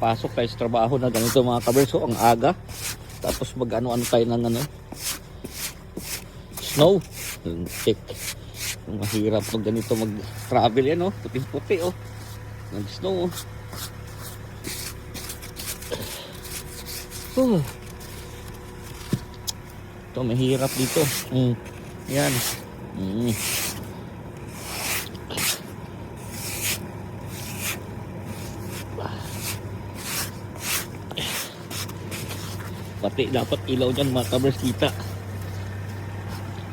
papasok tayo sa trabaho na ganito mga kabers. So ang aga. Tapos mag ano tayo ng ano, snow. Check. Mahirap pag ganito mag travel yan, oh. Puti-puti, oh. Nag snow, oh. Ito mahirap dito. Yan. Pati dapat ilaw dyan mga kabers kita.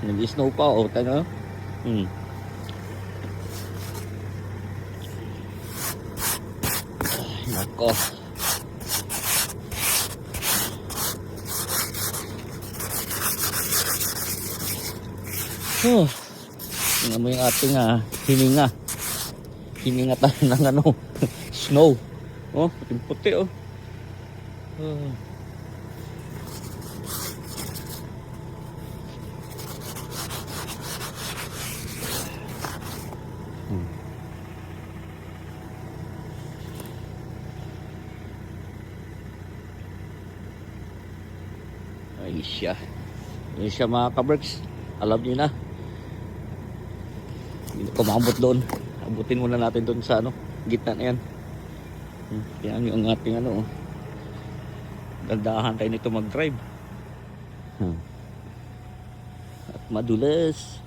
Nag-snow pa, oh. Tayo. Ay, nako. Tingnan mo yung ating hininga. Hininga tayo ng ano, snow. Oh, puti, oh. Ay siya. Yun siya mga kaberks. Alam niyo na. Hindi ko maabot doon. Abutin muna natin doon sa ano, gitna na yan. Yan yung ating ano. Dandahan tayo nito mag-drive. At madulas.